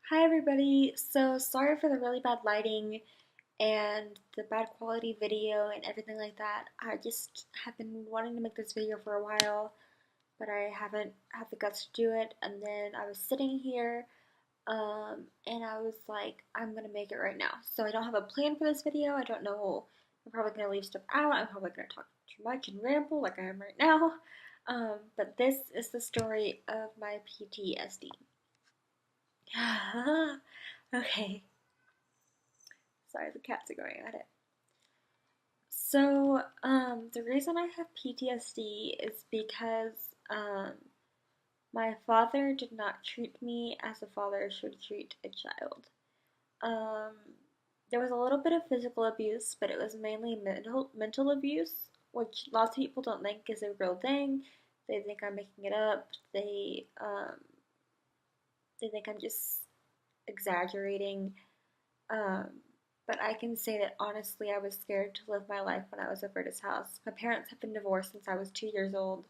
Hi everybody, so sorry for the really bad lighting and the bad quality video and everything like that. I just have been wanting to make this video for a while, but I haven't had the guts to do it. And then I was sitting here and I was like, I'm gonna make it right now. So I don't have a plan for this video. I don't know. I'm probably gonna leave stuff out. I'm probably gonna talk too much and ramble like I am right now. But this is the story of my PTSD. Okay. Sorry, the cats are going at it. So, the reason I have PTSD is because, my father did not treat me as a father should treat a child. Um, there was a little bit of physical abuse, but it was mainly mental abuse, which lots of people don't think is a real thing. They think I'm making it up. They think I'm just exaggerating. Um, but I can say that honestly, I was scared to live my life when I was over at his house. My parents have been divorced since I was 2 years old,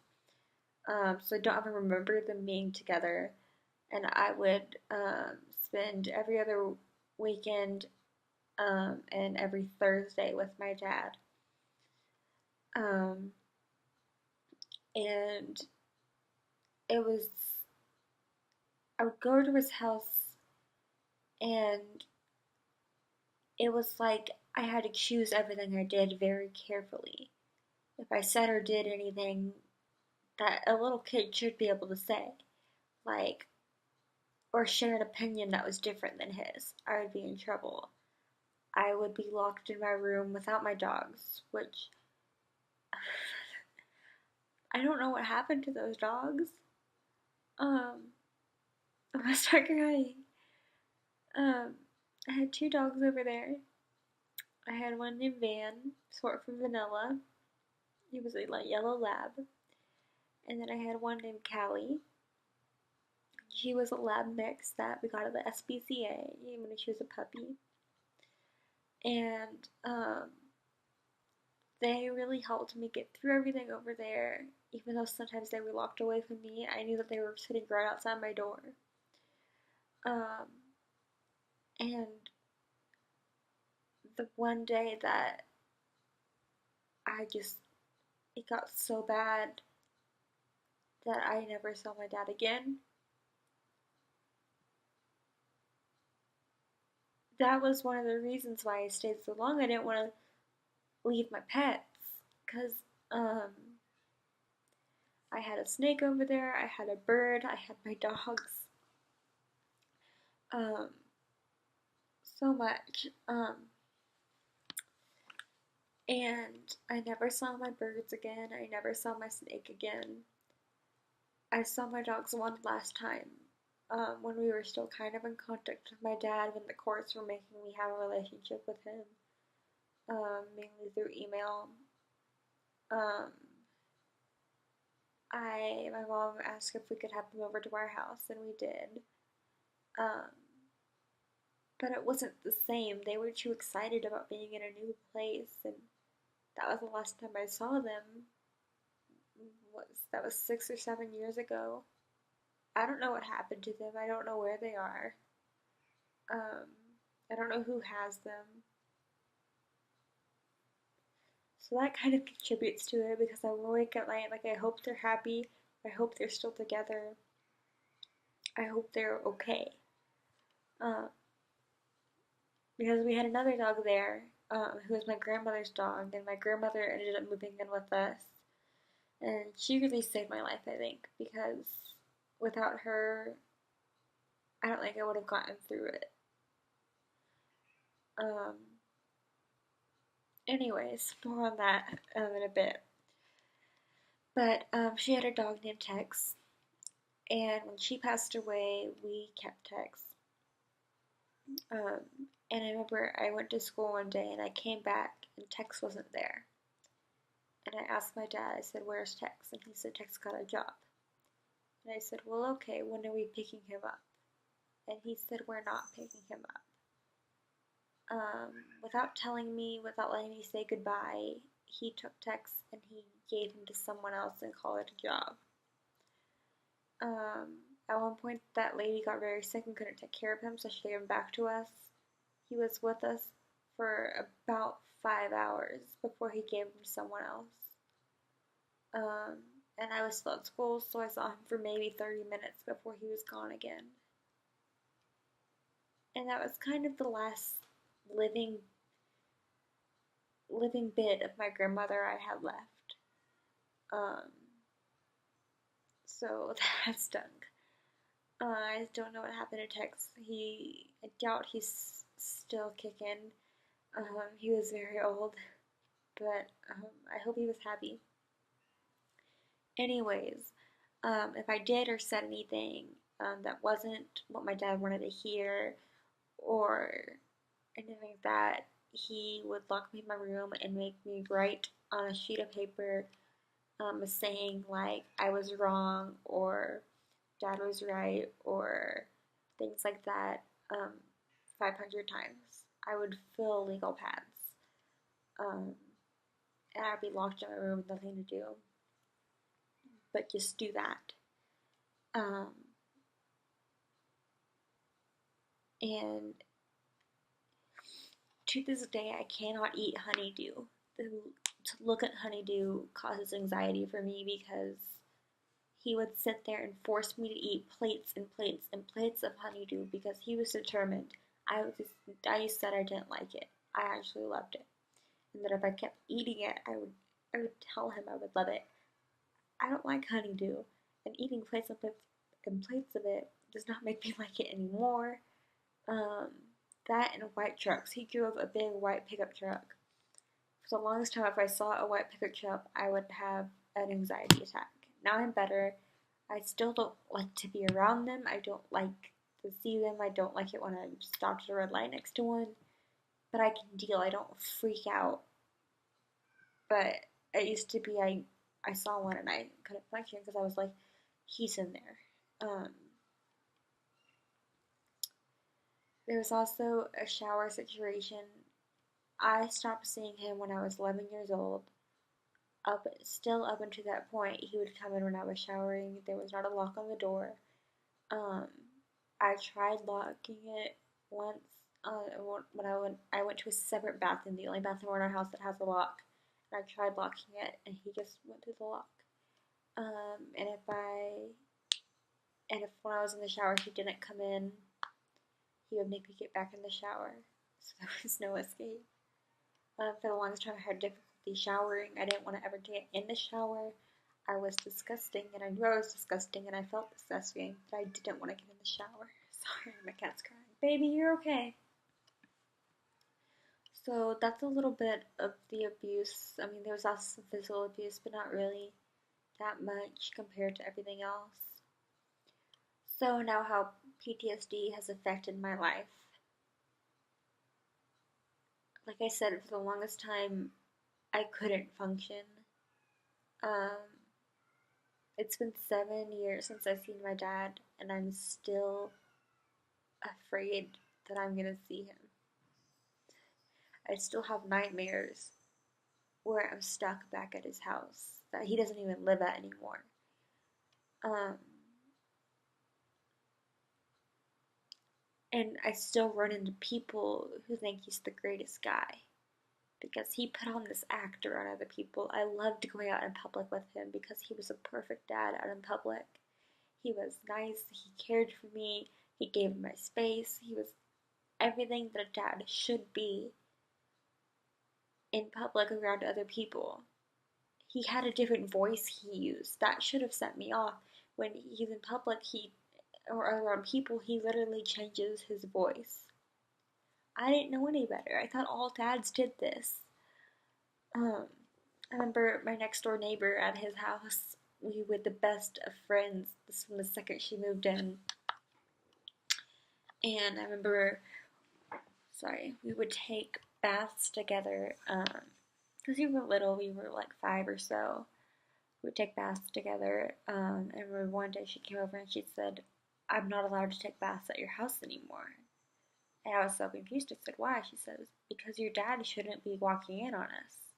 so I don't even remember them being together. And I would spend every other weekend and every Thursday with my dad. Um, and it was, I would go to his house and it was like I had to choose everything I did very carefully. If I said or did anything that a little kid should be able to say, like, or share an opinion that was different than his, I would be in trouble. I would be locked in my room without my dogs, which I don't know what happened to those dogs. Um, I'm gonna start crying. Um, I had two dogs over there. I had one named Van, short for Vanilla. He was a yellow lab. And then I had one named Callie. She was a lab mix that we got at the SPCA when she was a puppy. And they really helped me get through everything over there. Even though sometimes they were locked away from me, I knew that they were sitting right outside my door. Um, and the one day that it got so bad that I never saw my dad again. That was one of the reasons why I stayed so long. I didn't want to leave my pets because um, I had a snake over there, I had a bird, I had my dogs. Um, so much. And I never saw my birds again. I never saw my snake again. I saw my dogs one last time when we were still kind of in contact with my dad when the courts were making me have a relationship with him, mainly through email. Um, my mom asked if we could have them over to our house, and we did. Um, but it wasn't the same. They were too excited about being in a new place, and that was the last time I saw them. That was 6 or 7 years ago. I don't know what happened to them. I don't know where they are. Um, I don't know who has them. So that kind of contributes to it because I will wake at night like I hope they're happy. I hope they're still together. I hope they're okay. Um, because we had another dog there, who was my grandmother's dog, and my grandmother ended up moving in with us. And she really saved my life, I think, because without her, I don't think I would have gotten through it. Um, anyways, more on that in a bit. But she had a dog named Tex, and when she passed away, we kept Tex. Um, and I remember I went to school one day and I came back and Tex wasn't there. And I asked my dad, I said, "Where's Tex?" And he said, "Tex got a job." And I said, "Well, okay, when are we picking him up?" And he said, "We're not picking him up." Without telling me, without letting me say goodbye, he took texts and he gave them to someone else and called it a job. At one point, that lady got very sick and couldn't take care of him, so she gave him back to us. He was with us for about 5 hours before he gave him to someone else. Um, and I was still at school, so I saw him for maybe 30 minutes before he was gone again. And that was kind of the last living living bit of my grandmother I had left. Um, so that stunk. I don't know what happened to Tex. I doubt he's still kicking. He was very old, but I hope he was happy. Anyways, if I did or said anything that wasn't what my dad wanted to hear or anything like that, he would lock me in my room and make me write on a sheet of paper saying like I was wrong or dad was right or things like that 500 times. I would fill legal pads. Um, and I'd be locked in my room with nothing to do but just do that. Um, and to this day, I cannot eat honeydew. To look at honeydew causes anxiety for me because he would sit there and force me to eat plates and plates and plates of honeydew because he was determined. I said I didn't like it. I actually loved it, and that if I kept eating it, I would tell him I would love it. I don't like honeydew, and eating plates of it does not make me like it anymore. Um, that and white trucks. He drove a big white pickup truck. For the longest time, if I saw a white pickup truck, I would have an anxiety attack. Now I'm better. I still don't like to be around them. I don't like to see them. I don't like it when I'm stopped at a red light next to one. But I can deal. I don't freak out. But it used to be I saw one and I couldn't function because I was like, he's in there. There was also a shower situation. I stopped seeing him when I was 11 years old. Still up until that point, he would come in when I was showering. There was not a lock on the door. Um, I tried locking it once when I went to a separate bathroom, the only bathroom in our house that has a lock. And I tried locking it, and he just went through the lock. And if when I was in the shower he didn't come in, he would make me get back in the shower. So there was no escape. For the longest time, I had difficulty showering. I didn't want to ever get in the shower. I was disgusting, and I knew I was disgusting, and I felt disgusting, but I didn't want to get in the shower. Sorry, my cat's crying. Baby, you're okay. So that's a little bit of the abuse. I mean, there was also some physical abuse, but not really that much compared to everything else. So now how PTSD has affected my life. Like I said, for the longest time, I couldn't function. Um, it's been 7 years since I've seen my dad, and I'm still afraid that I'm gonna see him. I still have nightmares where I'm stuck back at his house that he doesn't even live at anymore. Um, and I still run into people who think he's the greatest guy because he put on this act around other people. I loved going out in public with him because he was a perfect dad out in public. He was nice, he cared for me, he gave me my space, he was everything that a dad should be in public around other people. He had a different voice he used. That should have set me off. When he's in public, or around people, he literally changes his voice. I didn't know any better. I thought all dads did this. I remember my next door neighbor at his house. We were the best of friends. This was the second she moved in. And I remember, we would take baths together. Because we were little, we were like 5 or so. We would take baths together. And I remember one day she came over and she said, I'm not allowed to take baths at your house anymore. And I was so confused. I said, why? She says, because your dad shouldn't be walking in on us.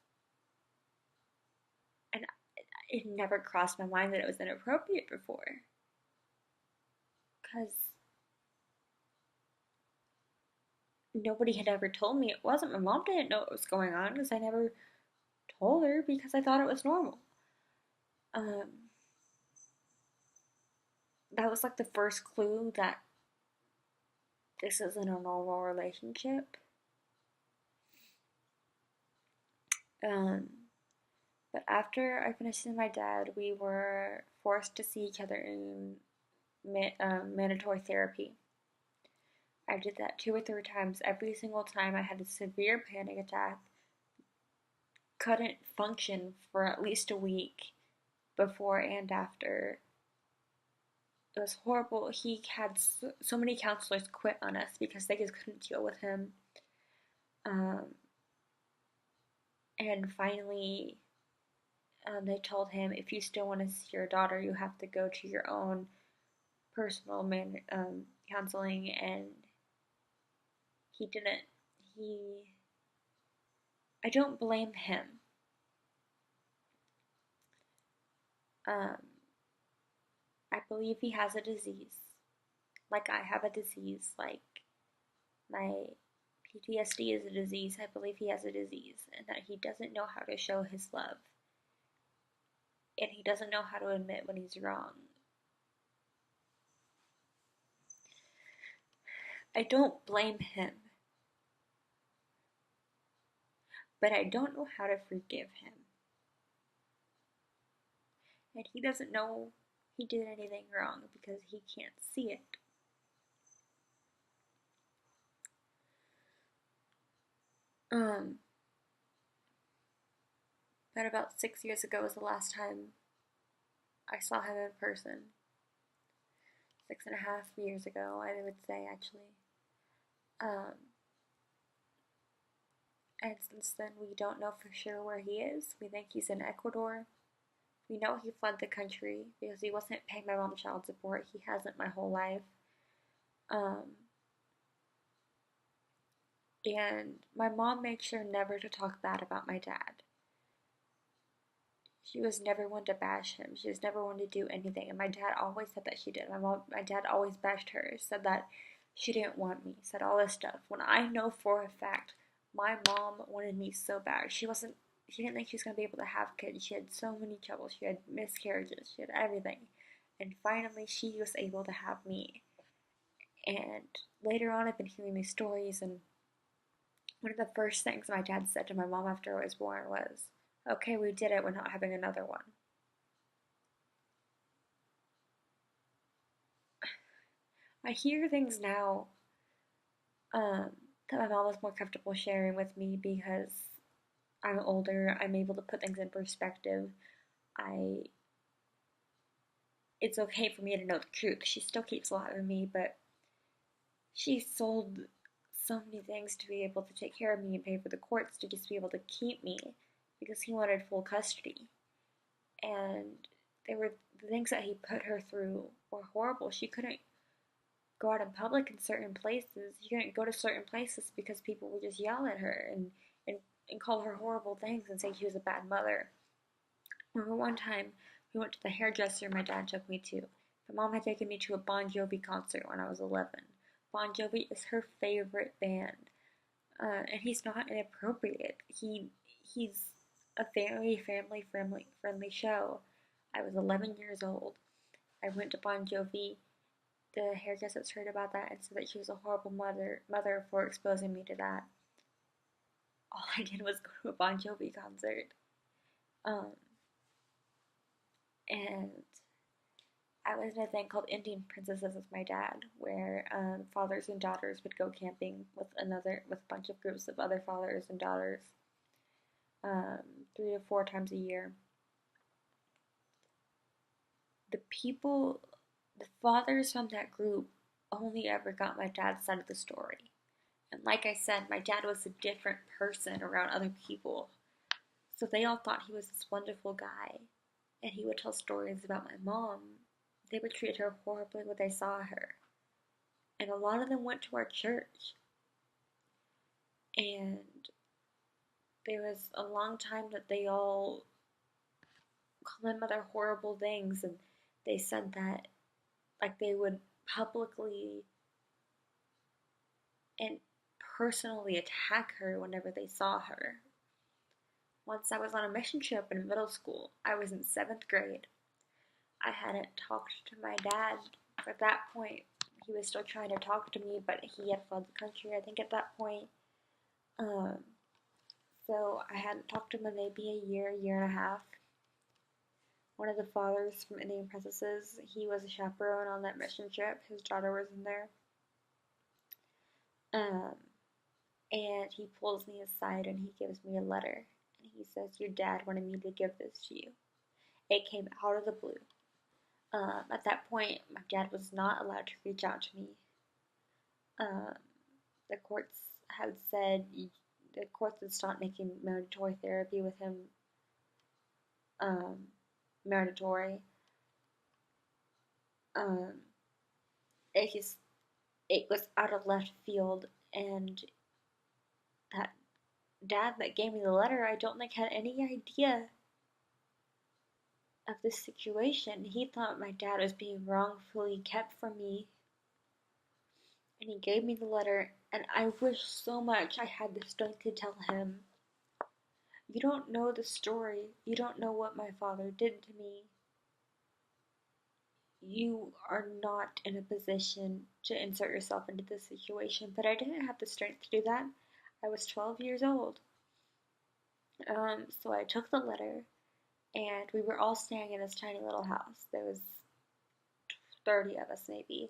it never crossed my mind that it was inappropriate before. Because nobody had ever told me it wasn't. My mom didn't know what was going on because I never told her because I thought it was normal. Um, that was like the first clue that this isn't a normal relationship. Um, but after I finished seeing my dad, we were forced to see each other in mandatory therapy. I did that 2 or 3 times. Every single time I had a severe panic attack, couldn't function for at least a week before and after. It was horrible. He had so many counselors quit on us because they just couldn't deal with him. Um, and finally, they told him, if you still want to see your daughter, you have to go to your own personal counseling. And he didn't. He, I don't blame him. Um, I believe he has a disease, like I have a disease, like my PTSD is a disease. I believe he has a disease, and that he doesn't know how to show his love, and he doesn't know how to admit when he's wrong. I don't blame him, but I don't know how to forgive him. And he doesn't know he did anything wrong because he can't see it. Um, but about 6 years ago was the last time I saw him in person. 6.5 years ago, I would say, actually. Um, and since then, we don't know for sure where he is. We think he's in Ecuador. We know he fled the country because he wasn't paying my mom child support. He hasn't my whole life. Um, and my mom made sure never to talk bad about my dad. She was never one to bash him. She was never one to do anything. And my dad always said that she did. My dad always bashed her, said that she didn't want me, said all this stuff. When I know for a fact my mom wanted me so bad. She didn't think she was gonna be able to have kids. She had so many troubles. She had miscarriages. She had everything. And finally she was able to have me. And later on I've been hearing these stories, and one of the first things my dad said to my mom after I was born was, okay, we did it, we're not having another one. I hear things now um, that my mom is more comfortable sharing with me because I'm older. I'm able to put things in perspective. I It's okay for me to know the truth. She still keeps a lot of me, but she sold so many things to be able to take care of me and pay for the courts to just be able to keep me because he wanted full custody. And the things that he put her through were horrible. She couldn't go out in public in certain places. She couldn't go to certain places because people would just yell at her and call her horrible things and say she was a bad mother. I remember one time we went to the hairdresser my dad took me to. My mom had taken me to a Bon Jovi concert when I was 11. Bon Jovi is her favorite band, and he's not inappropriate. He's a very friendly show. I was 11 years old. I went to Bon Jovi. The hairdresser heard about that and said that she was a horrible mother for exposing me to that. All I did was go to a Bon Jovi concert. Um, and I was in a thing called Indian Princesses with my dad, where fathers and daughters would go camping with a bunch of groups of other fathers and daughters, 3 to 4 times a year. The fathers from that group only ever got my dad's side of the story. And like I said, my dad was a different person around other people. So they all thought he was this wonderful guy. And he would tell stories about my mom. They would treat her horribly when they saw her. And a lot of them went to our church. And there was a long time that they all call my mother horrible things, and they said that like they would publicly and personally attack her whenever they saw her. Once I was on a mission trip in middle school. I was in 7th grade. I hadn't talked to my dad. At that point, he was still trying to talk to me, but he had fled the country, I think, at that point. Um, so I hadn't talked to him in maybe a year and a half. One of the fathers from Indian Princesses, he was a chaperone on that mission trip. His daughter was in there. Um, and he pulls me aside and he gives me a letter. And he says, "Your dad wanted me to give this to you." It came out of the blue. At that point, my dad was not allowed to reach out to me. Um, the courts had said the courts had stopped making mandatory therapy with him um, mandatory. Um, it just it was out of left field, and that dad that gave me the letter, I don't think had any idea of this situation. He thought my dad was being wrongfully kept from me, and he gave me the letter, and I wish so much I had the strength to tell him, "You don't know the story. You don't know what my father did to me. You are not in a position to insert yourself into this situation." But I didn't have the strength to do that. I was 12 years old. So I took the letter, and we were all staying in this tiny little house. There was 30 of us, maybe.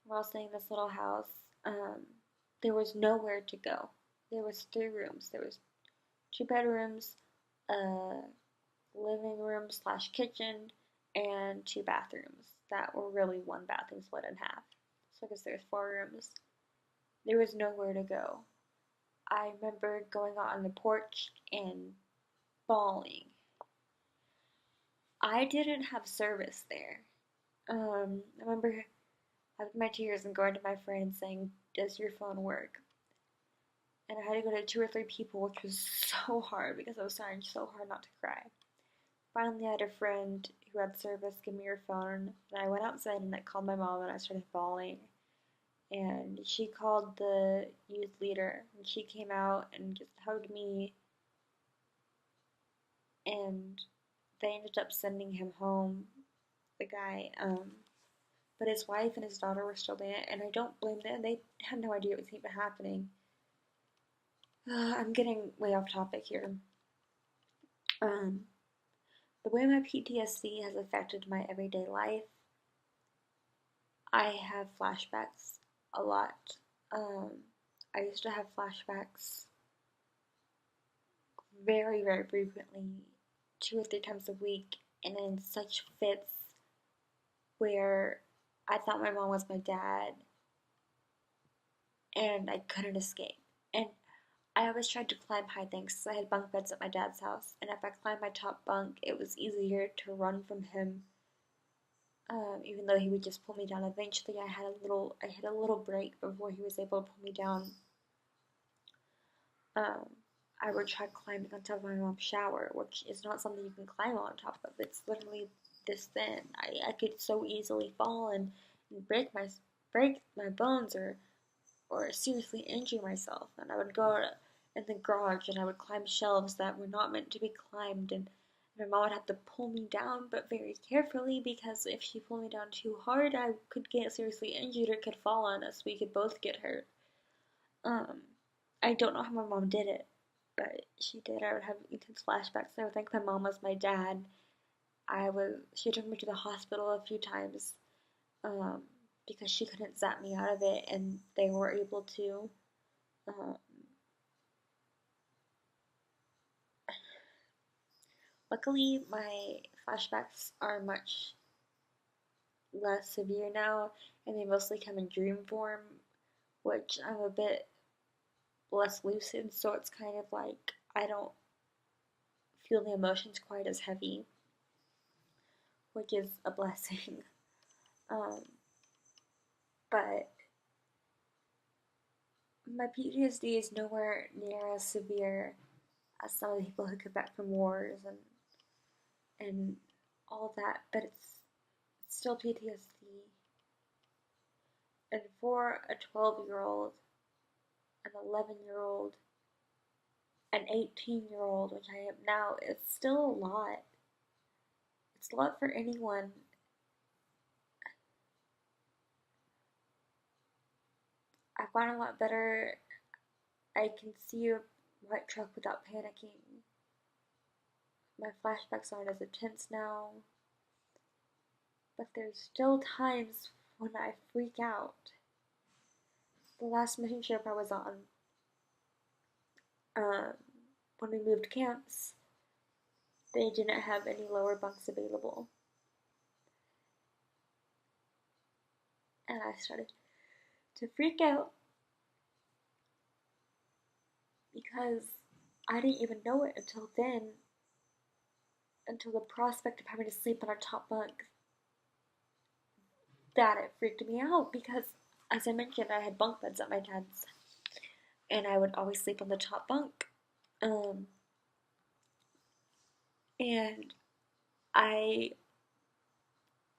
We're all staying in this little house. Um, there was nowhere to go. There was 3 rooms. There was 2 bedrooms, a living room slash kitchen, and 2 bathrooms that were really one bathroom split in half. So I guess there's 4 rooms. There was nowhere to go. I remember going out on the porch and bawling. I didn't have service there. I remember having my tears and going to my friend and saying, "Does your phone work?" And I had to go to 2 or 3 people, which was so hard because I was trying so hard not to cry. Finally, I had a friend who had service give me her phone, and I went outside and I called my mom and I started bawling. And she called the youth leader, and she came out and just hugged me, and they ended up sending him home, the guy. But his wife and his daughter were still in it, and I don't blame them. They had no idea what was even happening. I'm getting way off topic here. Um, the way my PTSD has affected my everyday life, I have flashbacks a lot. Um, I used to have flashbacks very, very frequently, 2 or 3 times a week, and in such fits where I thought my mom was my dad, and I couldn't escape. And I always tried to climb high things because I had bunk beds at my dad's house, and if I climbed my top bunk, it was easier to run from him. Even though he would just pull me down. Eventually, I had a little break before he was able to pull me down. Um, I would try climbing on top of my mom's shower, which is not something you can climb on top of. It's literally this thin. I could so easily fall and break my bones or seriously injure myself. And I would go in the garage and I would climb shelves that were not meant to be climbed, and my mom would have to pull me down, but very carefully, because if she pulled me down too hard, I could get seriously injured or could fall on us. We could both get hurt. Um, I don't know how my mom did it, but she did. I would have intense flashbacks. I would think my mom was my dad. She took me to the hospital a few times, um, because she couldn't zap me out of it, and they were able to. Um, Luckily, my flashbacks are much less severe now, and they mostly come in dream form, which I'm a bit less lucid, so it's kind of like I don't feel the emotions quite as heavy, which is a blessing. Um, but my PTSD is nowhere near as severe as some of the people who come back from wars and all that, but it's still PTSD. And for a 12-year-old, an 11-year-old, an 18-year-old, which I am now, it's still a lot. It's a lot for anyone. I've gotten a lot better. I can see a white truck without panicking. My flashbacks aren't as intense now, but there's still times when I freak out. The last mission trip I was on, um, when we moved camps, they didn't have any lower bunks available. And I started to freak out because I didn't even know it until then, until the prospect of having to sleep on a top bunk, that it freaked me out because, as I mentioned, I had bunk beds at my dad's, and I would always sleep on the top bunk. Um, and I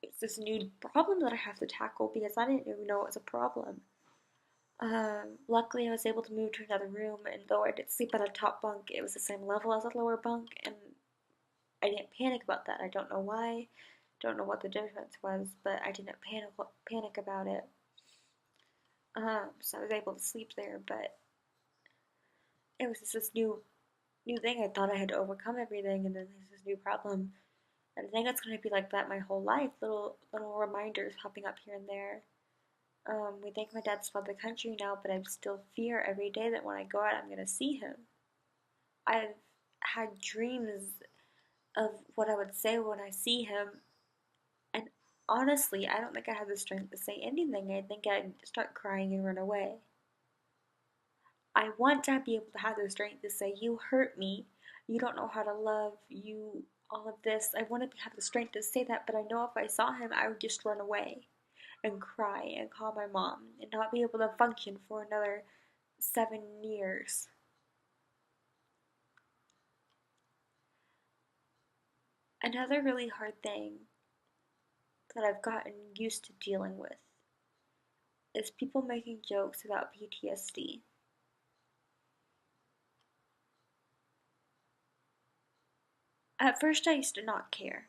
it's this new problem that I have to tackle because I didn't even know it was a problem. Luckily, I was able to move to another room, and though I did sleep on a top bunk, it was the same level as a lower bunk, and I didn't panic about that. I don't know why, don't know what the difference was, but I didn't panic about it. So I was able to sleep there, but it was just this new thing. I thought I had to overcome everything, and then there's this new problem. And I think it's gonna be like that my whole life. Little reminders popping up here and there. We think my dad's fled the country now, but I still fear every day that when I go out, I'm gonna see him. I've had dreams of what I would say when I see him, and honestly, I don't think I have the strength to say anything. I think I'd start crying and run away. I want to be able to have the strength to say, "You hurt me. You don't know how to love. You, all of this." I want to have the strength to say that, but I know if I saw him, I would just run away and cry and call my mom and not be able to function for another 7 years. Another really hard thing that I've gotten used to dealing with is people making jokes about PTSD. At first, I used to not care.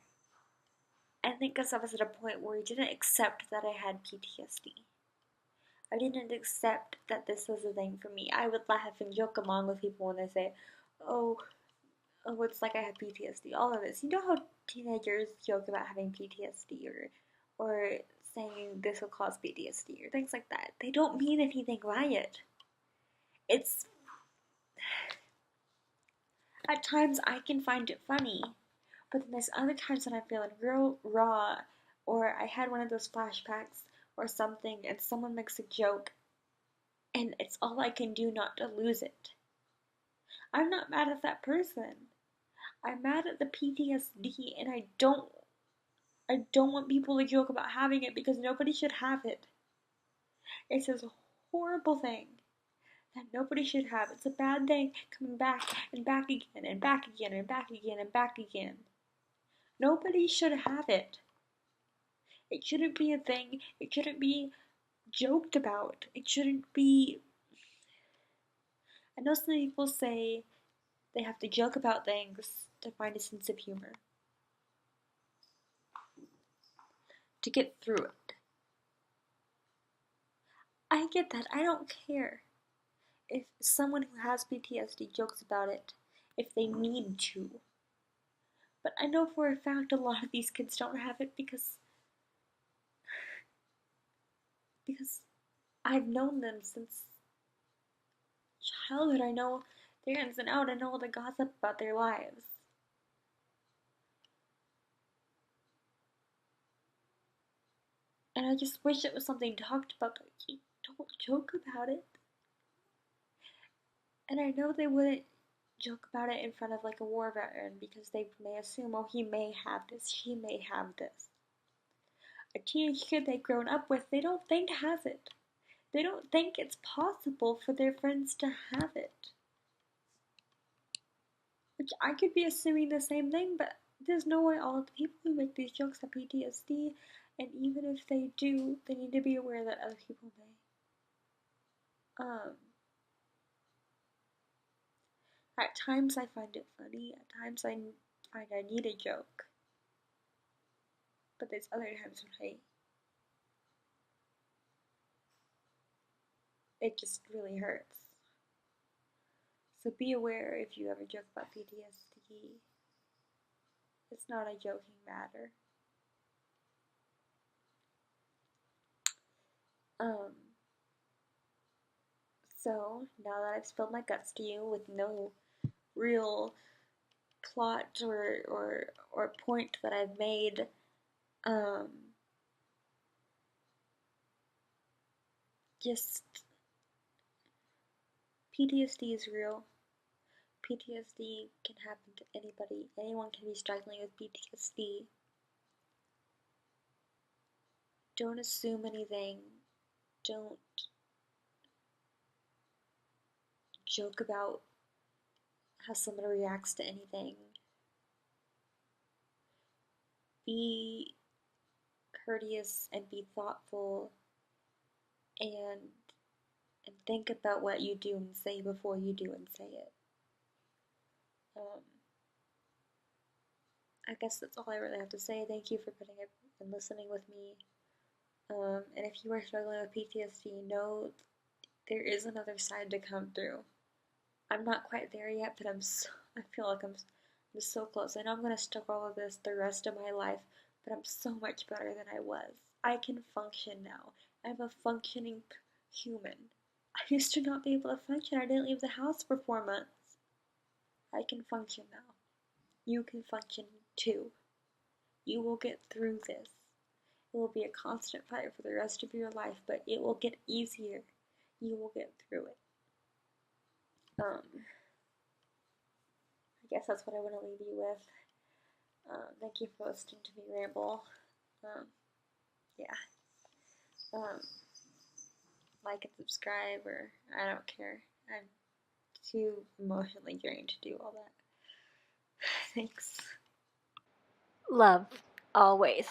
I think because I was at a point where I didn't accept that I had PTSD. I didn't accept that this was a thing for me. I would laugh and joke along with people when they say, "Oh, oh, it's like I have PTSD." All of this. You know how teenagers joke about having PTSD or saying this will cause PTSD or things like that. They don't mean anything by it. It's at times I can find it funny, but then there's other times when I'm feeling real raw, or I had one of those flashbacks or something, and someone makes a joke, and it's all I can do not to lose it. I'm not mad at that person. I'm mad at the PTSD, and I don't want people to joke about having it because nobody should have it. It's this horrible thing that nobody should have. It's a bad thing coming back and back again and back again and back again and back again. Nobody should have it. It shouldn't be a thing. It shouldn't be joked about. It shouldn't be. I know some people say they have to joke about things to find a sense of humor, to get through it. I get that. I don't care if someone who has PTSD jokes about it if they need to. But I know for a fact a lot of these kids don't have it because I've known them since childhood. I know their ins and out. I know all the gossip about their lives. And I just wish it was something talked about, but you don't joke about it. And I know they wouldn't joke about it in front of like a war veteran because they may assume, oh, he may have this, she may have this. A teenage kid they've grown up with, they don't think has it. They don't think it's possible for their friends to have it. Which I could be assuming the same thing, but There's no way all of the people who make these jokes have PTSD, and even if they do, they need to be aware that other people may. At times I find it funny, at times I find I need a joke, but there's other times when it just really hurts. So be aware if you ever joke about PTSD. It's not a joking matter. Um, so now that I've spilled my guts to you with no real plot or point that I've made, um, just PTSD is real. PTSD can happen to anybody. Anyone can be struggling with PTSD. Don't assume anything. Don't joke about how someone reacts to anything. Be courteous and be thoughtful and think about what you do and say before you do and say it. Um, I guess that's all I really have to say. Thank you for putting up and listening with me. And if you are struggling with PTSD, know there is another side to come through. I'm not quite there yet, but I feel like I'm so close. I know I'm gonna struggle with this the rest of my life, but I'm so much better than I was. I can function now. I'm a functioning human. I used to not be able to function. I didn't leave the house for 4 months. I can function now. You can function too. You will get through this. It will be a constant fight for the rest of your life, but it will get easier. You will get through it. I guess that's what I want to leave you with. Thank you for listening to me ramble. Um, yeah. Um, like and subscribe, or I don't care. I'm too emotionally drained to do all that. Thanks. Love, always.